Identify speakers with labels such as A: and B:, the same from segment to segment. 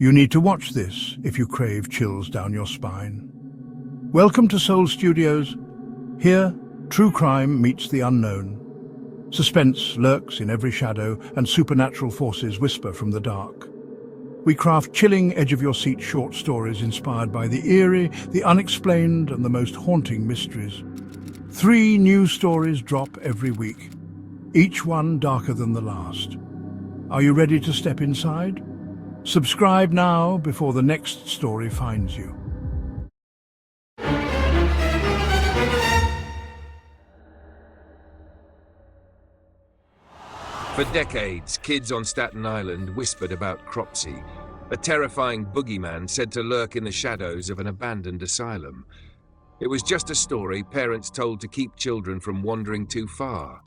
A: You need to watch this if you crave chills down your spine. Welcome to Soul Studios. Here, true crime meets the unknown. Suspense lurks in every shadow, and supernatural forces whisper from the dark. We craft chilling, edge-of-your-seat short stories inspired by the eerie, the unexplained, and the most haunting mysteries. 3 new stories drop every week, each one darker than the last. Are you ready to step inside? Subscribe now before the next story finds you.
B: For decades, kids on Staten Island whispered about Cropsey, a terrifying boogeyman said to lurk in the shadows of an abandoned asylum. It was just a story parents told to keep children from wandering too far,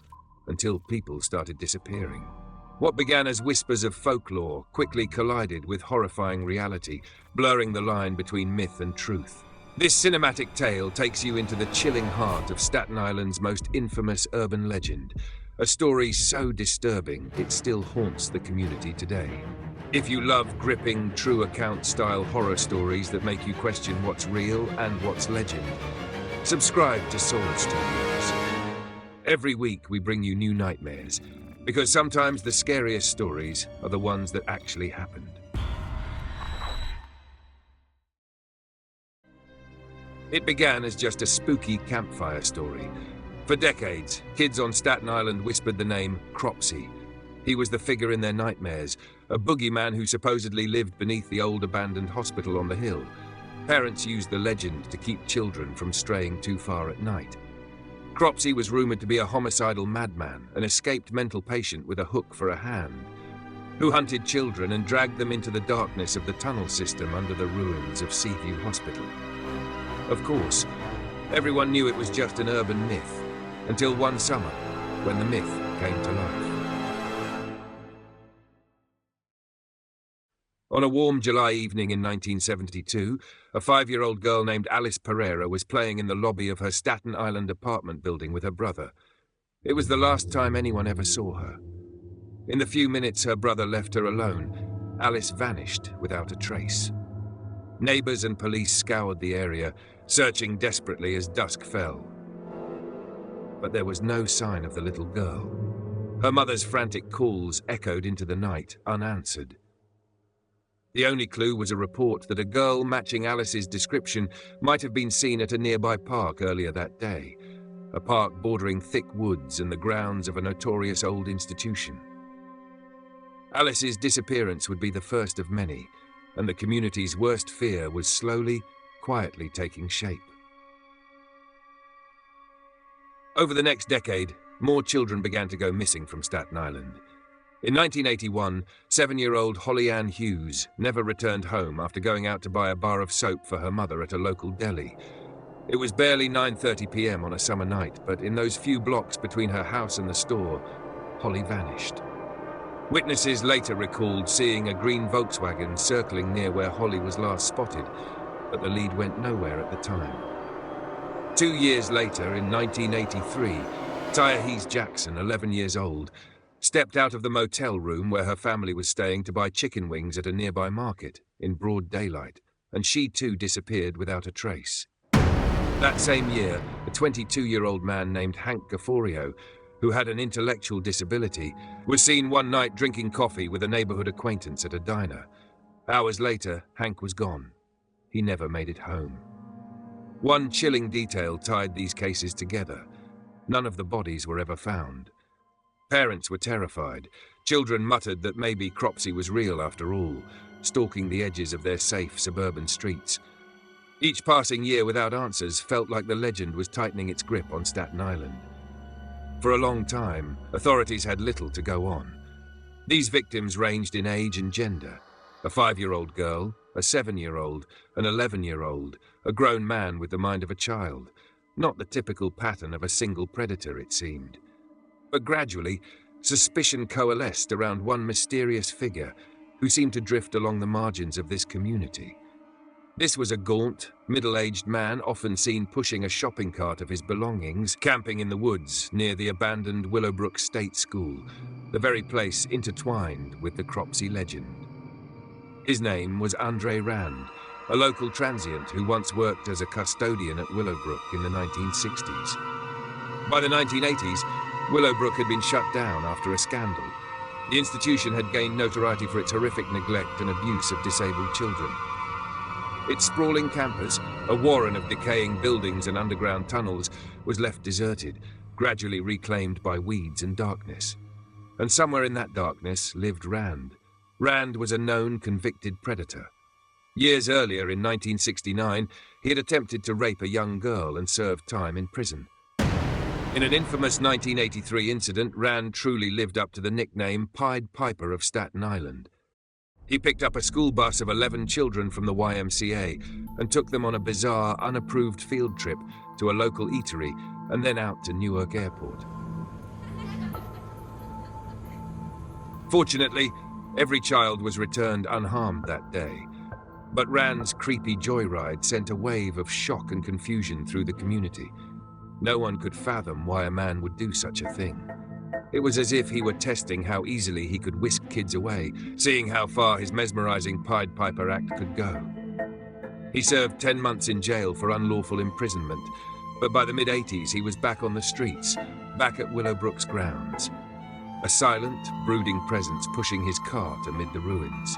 B: until people started disappearing. What began as whispers of folklore quickly collided with horrifying reality, blurring the line between myth and truth. This cinematic tale takes you into the chilling heart of Staten Island's most infamous urban legend, a story so disturbing it still haunts the community today. If you love gripping, true account-style horror stories that make you question what's real and what's legend, subscribe to Soul Studios. Every week we bring you new nightmares, because sometimes the scariest stories are the ones that actually happened. It began as just a spooky campfire story. For decades, kids on Staten Island whispered the name Cropsey. He was the figure in their nightmares, a boogeyman who supposedly lived beneath the old abandoned hospital on the hill. Parents used the legend to keep children from straying too far at night. Cropsey was rumored to be a homicidal madman, an escaped mental patient with a hook for a hand, who hunted children and dragged them into the darkness of the tunnel system under the ruins of Seaview Hospital. Of course, everyone knew it was just an urban myth, until one summer, when the myth came to life. On a warm July evening in 1972, a 5-year-old girl named Alice Pereira was playing in the lobby of her Staten Island apartment building with her brother. It was the last time anyone ever saw her. In the few minutes her brother left her alone, Alice vanished without a trace. Neighbors and police scoured the area, searching desperately as dusk fell. But there was no sign of the little girl. Her mother's frantic calls echoed into the night, unanswered. The only clue was a report that a girl matching Alice's description might have been seen at a nearby park earlier that day, a park bordering thick woods and the grounds of a notorious old institution. Alice's disappearance would be the first of many, and the community's worst fear was slowly, quietly taking shape. Over the next decade, more children began to go missing from Staten Island. In 1981, 7-year-old Holly Ann Hughes never returned home after going out to buy a bar of soap for her mother at a local deli. It was barely 9:30 p.m. on a summer night, but in those few blocks between her house and the store, Holly vanished. Witnesses later recalled seeing a green Volkswagen circling near where Holly was last spotted, but the lead went nowhere at the time. 2 years later, in 1983, Tyahese Jackson, 11 years old, stepped out of the motel room where her family was staying to buy chicken wings at a nearby market in broad daylight, and she too disappeared without a trace. That same year, a 22-year-old man named Hank Gafforio, who had an intellectual disability, was seen one night drinking coffee with a neighborhood acquaintance at a diner. Hours later, Hank was gone. He never made it home. One chilling detail tied these cases together. None of the bodies were ever found. Parents were terrified. Children muttered that maybe Cropsey was real after all, stalking the edges of their safe suburban streets. Each passing year without answers felt like the legend was tightening its grip on Staten Island. For a long time, authorities had little to go on. These victims ranged in age and gender. A 5-year-old girl, a 7-year-old, an 11-year-old, a grown man with the mind of a child. Not the typical pattern of a single predator, it seemed. But gradually, suspicion coalesced around one mysterious figure who seemed to drift along the margins of this community. This was a gaunt, middle-aged man often seen pushing a shopping cart of his belongings, camping in the woods near the abandoned Willowbrook State School, the very place intertwined with the Cropsey legend. His name was Andre Rand, a local transient who once worked as a custodian at Willowbrook in the 1960s. By the 1980s, Willowbrook had been shut down after a scandal. The institution had gained notoriety for its horrific neglect and abuse of disabled children. Its sprawling campus, a warren of decaying buildings and underground tunnels, was left deserted, gradually reclaimed by weeds and darkness. And somewhere in that darkness lived Rand. Rand was a known convicted predator. Years earlier, in 1969, he had attempted to rape a young girl and served time in prison. In an infamous 1983 incident, Rand truly lived up to the nickname Pied Piper of Staten Island. He picked up a school bus of 11 children from the YMCA and took them on a bizarre, unapproved field trip to a local eatery and then out to Newark Airport. Fortunately, every child was returned unharmed that day. But Rand's creepy joyride sent a wave of shock and confusion through the community. No one could fathom why a man would do such a thing. It was as if he were testing how easily he could whisk kids away, seeing how far his mesmerizing Pied Piper act could go. He served 10 months in jail for unlawful imprisonment, but by the mid-80s he was back on the streets, back at Willowbrook's grounds. A silent, brooding presence pushing his cart amid the ruins.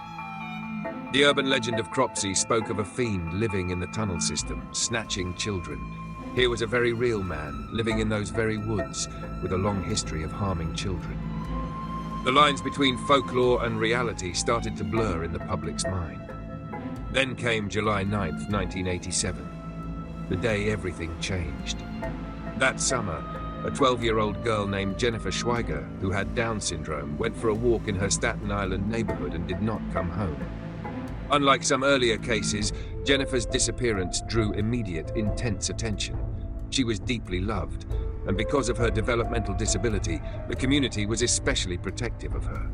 B: The urban legend of Cropsey spoke of a fiend living in the tunnel system, snatching children. Here was a very real man, living in those very woods, with a long history of harming children. The lines between folklore and reality started to blur in the public's mind. Then came July 9th, 1987, the day everything changed. That summer, a 12-year-old girl named Jennifer Schweiger, who had Down syndrome, went for a walk in her Staten Island neighborhood and did not come home. Unlike some earlier cases, Jennifer's disappearance drew immediate, intense attention. She was deeply loved, and because of her developmental disability, the community was especially protective of her.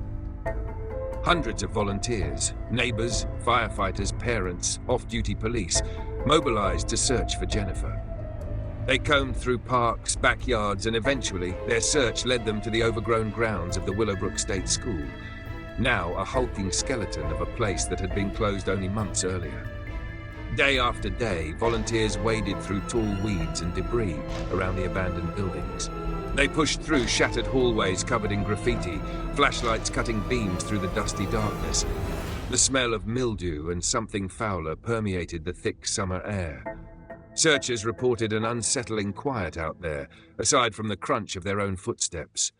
B: Hundreds of volunteers, neighbors, firefighters, parents, off-duty police, mobilized to search for Jennifer. They combed through parks, backyards, and eventually their search led them to the overgrown grounds of the Willowbrook State School, now a hulking skeleton of a place that had been closed only months earlier. Day after day, volunteers waded through tall weeds and debris around the abandoned buildings. They pushed through shattered hallways covered in graffiti, flashlights cutting beams through the dusty darkness. The smell of mildew and something fouler permeated the thick summer air. Searchers reported an unsettling quiet out there, aside from the crunch of their own footsteps.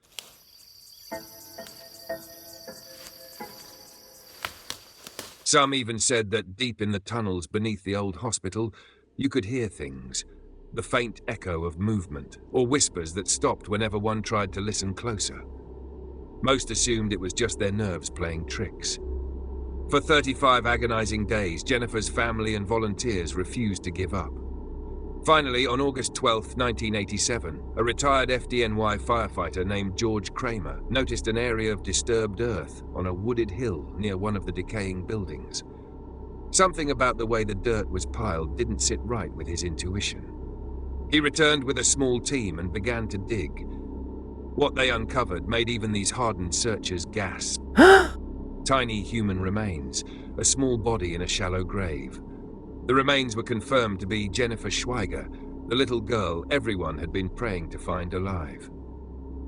B: Some even said that deep in the tunnels beneath the old hospital, you could hear things, the faint echo of movement, or whispers that stopped whenever one tried to listen closer. Most assumed it was just their nerves playing tricks. For 35 agonizing days, Jennifer's family and volunteers refused to give up. Finally, on August 12, 1987, a retired FDNY firefighter named George Kramer noticed an area of disturbed earth on a wooded hill near one of the decaying buildings. Something about the way the dirt was piled didn't sit right with his intuition. He returned with a small team and began to dig. What they uncovered made even these hardened searchers gasp. Tiny human remains, a small body in a shallow grave. The remains were confirmed to be Jennifer Schweiger, the little girl everyone had been praying to find alive.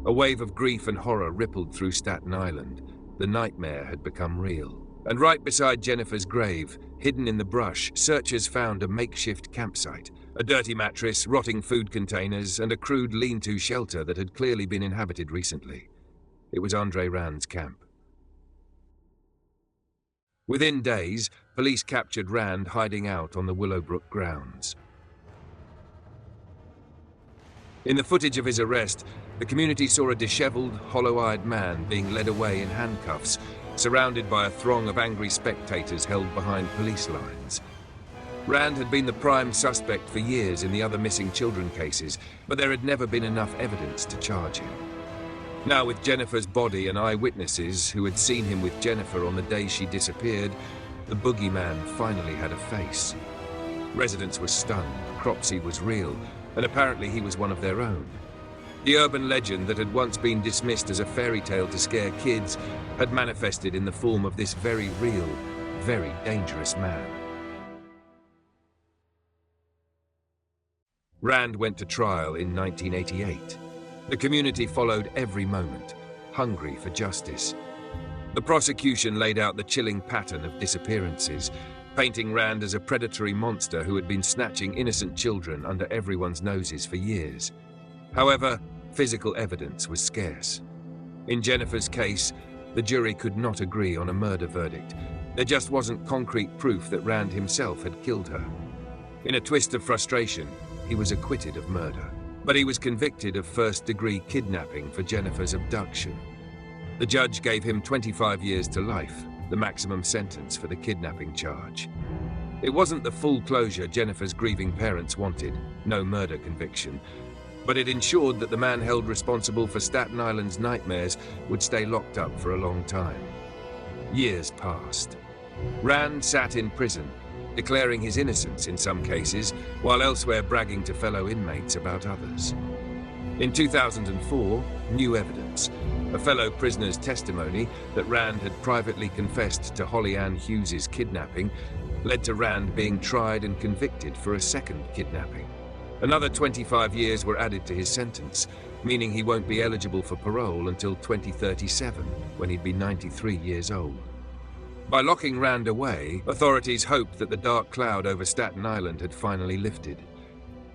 B: A wave of grief and horror rippled through Staten Island. The nightmare had become real. And right beside Jennifer's grave, hidden in the brush, searchers found a makeshift campsite, a dirty mattress, rotting food containers, and a crude lean-to shelter that had clearly been inhabited recently. It was Andre Rand's camp. Within days, police captured Rand hiding out on the Willowbrook grounds. In the footage of his arrest, the community saw a disheveled, hollow-eyed man being led away in handcuffs, surrounded by a throng of angry spectators held behind police lines. Rand had been the prime suspect for years in the other missing children cases, but there had never been enough evidence to charge him. Now, with Jennifer's body and eyewitnesses who had seen him with Jennifer on the day she disappeared, the boogeyman finally had a face. Residents were stunned. Cropsey was real, and apparently he was one of their own. The urban legend that had once been dismissed as a fairy tale to scare kids had manifested in the form of this very real, very dangerous man. Rand went to trial in 1988. The community followed every moment, hungry for justice. The prosecution laid out the chilling pattern of disappearances, painting Rand as a predatory monster who had been snatching innocent children under everyone's noses for years. However, physical evidence was scarce. In Jennifer's case, the jury could not agree on a murder verdict. There just wasn't concrete proof that Rand himself had killed her. In a twist of frustration, he was acquitted of murder, but he was convicted of first-degree kidnapping for Jennifer's abduction. The judge gave him 25 years to life, the maximum sentence for the kidnapping charge. It wasn't the full closure Jennifer's grieving parents wanted, no murder conviction, but it ensured that the man held responsible for Staten Island's nightmares would stay locked up for a long time. Years passed. Rand sat in prison, declaring his innocence in some cases, while elsewhere bragging to fellow inmates about others. In 2004, new evidence, a fellow prisoner's testimony that Rand had privately confessed to Holly Ann Hughes's kidnapping, led to Rand being tried and convicted for a second kidnapping. Another 25 years were added to his sentence, meaning he won't be eligible for parole until 2037, when he'd be 93 years old. By locking Rand away, authorities hoped that the dark cloud over Staten Island had finally lifted.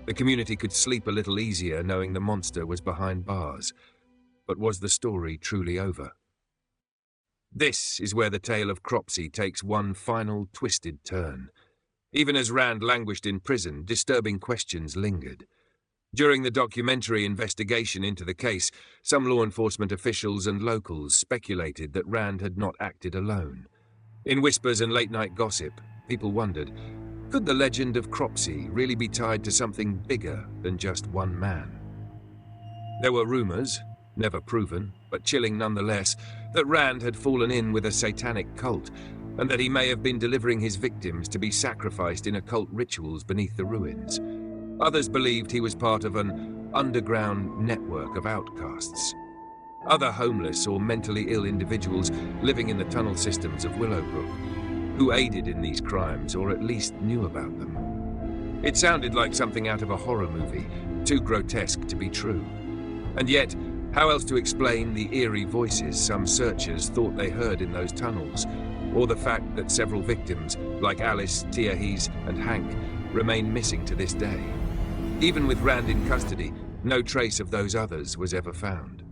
B: The community could sleep a little easier knowing the monster was behind bars. But was the story truly over? This is where the tale of Cropsey takes one final twisted turn. Even as Rand languished in prison, disturbing questions lingered. During the documentary investigation into the case, some law enforcement officials and locals speculated that Rand had not acted alone. In whispers and late-night gossip, people wondered, could the legend of Cropsey really be tied to something bigger than just one man? There were rumors, never proven, but chilling nonetheless, that Rand had fallen in with a satanic cult, and that he may have been delivering his victims to be sacrificed in occult rituals beneath the ruins. Others believed he was part of an underground network of outcasts. Other homeless or mentally ill individuals living in the tunnel systems of Willowbrook, who aided in these crimes or at least knew about them. It sounded like something out of a horror movie, too grotesque to be true. And yet, how else to explain the eerie voices some searchers thought they heard in those tunnels, or the fact that several victims, like Alice, Tiahese, and Hank, remain missing to this day? Even with Rand in custody, no trace of those others was ever found.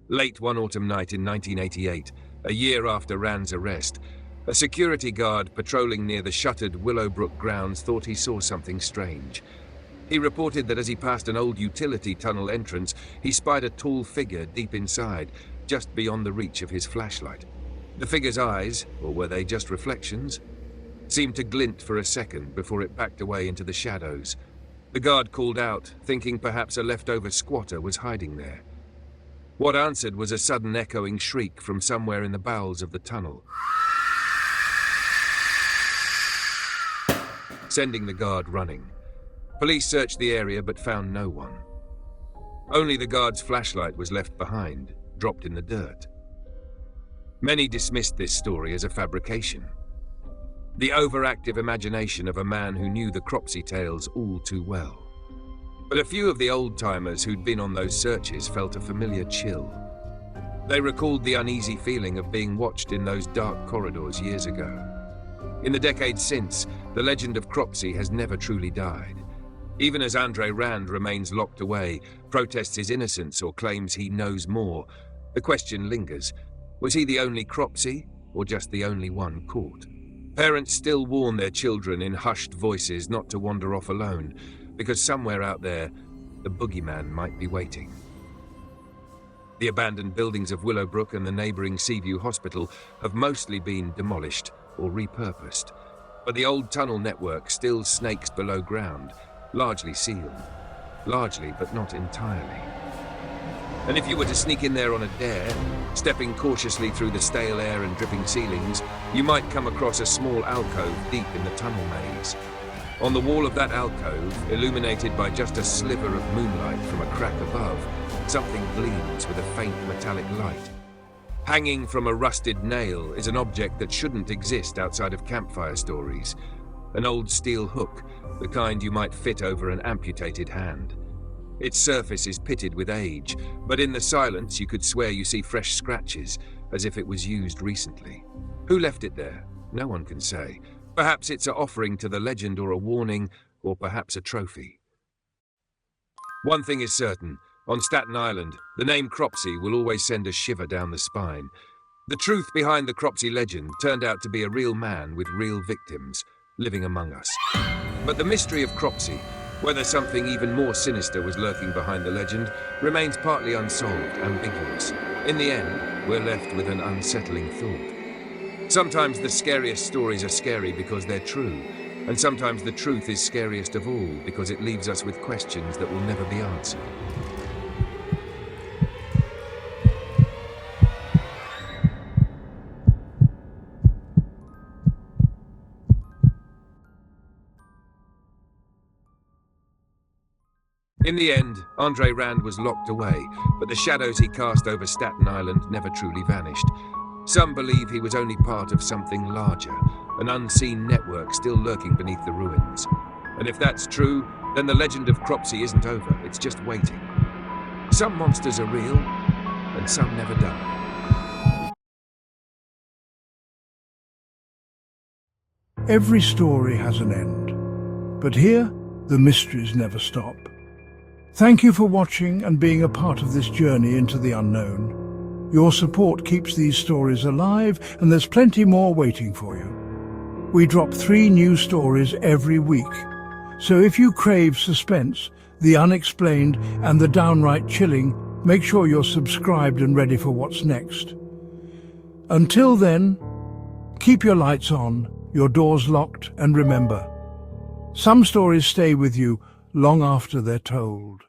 B: Late one autumn night in 1988, a year after Rand's arrest, a security guard patrolling near the shuttered Willowbrook grounds thought he saw something strange. He reported that as he passed an old utility tunnel entrance, he spied a tall figure deep inside, just beyond the reach of his flashlight. The figure's eyes, or were they just reflections, seemed to glint for a second before it backed away into the shadows. The guard called out, thinking perhaps a leftover squatter was hiding there. What answered was a sudden echoing shriek from somewhere in the bowels of the tunnel, sending the guard running. Police searched the area but found no one. Only the guard's flashlight was left behind, dropped in the dirt. Many dismissed this story as a fabrication. The overactive imagination of a man who knew the Cropsey tales all too well. But a few of the old-timers who'd been on those searches felt a familiar chill. They recalled the uneasy feeling of being watched in those dark corridors years ago. In the decades since, the legend of Cropsey has never truly died. Even as Andre Rand remains locked away, protests his innocence or claims he knows more, the question lingers. Was he the only Cropsey, or just the only one caught? Parents still warn their children in hushed voices not to wander off alone, because somewhere out there, the boogeyman might be waiting. The abandoned buildings of Willowbrook and the neighbouring Seaview Hospital have mostly been demolished or repurposed, but the old tunnel network still snakes below ground, largely sealed. Largely, but not entirely. And if you were to sneak in there on a dare, stepping cautiously through the stale air and dripping ceilings, you might come across a small alcove deep in the tunnel maze. On the wall of that alcove, illuminated by just a sliver of moonlight from a crack above, something gleams with a faint metallic light. Hanging from a rusted nail is an object that shouldn't exist outside of campfire stories. An old steel hook, the kind you might fit over an amputated hand. Its surface is pitted with age, but in the silence you could swear you see fresh scratches, as if it was used recently. Who left it there? No one can say. Perhaps it's an offering to the legend or a warning, or perhaps a trophy. One thing is certain. On Staten Island, the name Cropsey will always send a shiver down the spine. The truth behind the Cropsey legend turned out to be a real man with real victims, living among us. But the mystery of Cropsey, whether something even more sinister was lurking behind the legend, remains partly unsolved, ambiguous. In the end, we're left with an unsettling thought. Sometimes the scariest stories are scary because they're true, and sometimes the truth is scariest of all because it leaves us with questions that will never be answered. In the end, Andre Rand was locked away, but the shadows he cast over Staten Island never truly vanished. Some believe he was only part of something larger, an unseen network still lurking beneath the ruins. And if that's true, then the legend of Cropsey isn't over, it's just waiting. Some monsters are real, and some never die.
A: Every story has an end, but here, the mysteries never stop. Thank you for watching and being a part of this journey into the unknown. Your support keeps these stories alive, and there's plenty more waiting for you. We drop 3 new stories every week, so if you crave suspense, the unexplained, and the downright chilling, make sure you're subscribed and ready for what's next. Until then, keep your lights on, your doors locked, and remember, some stories stay with you long after they're told.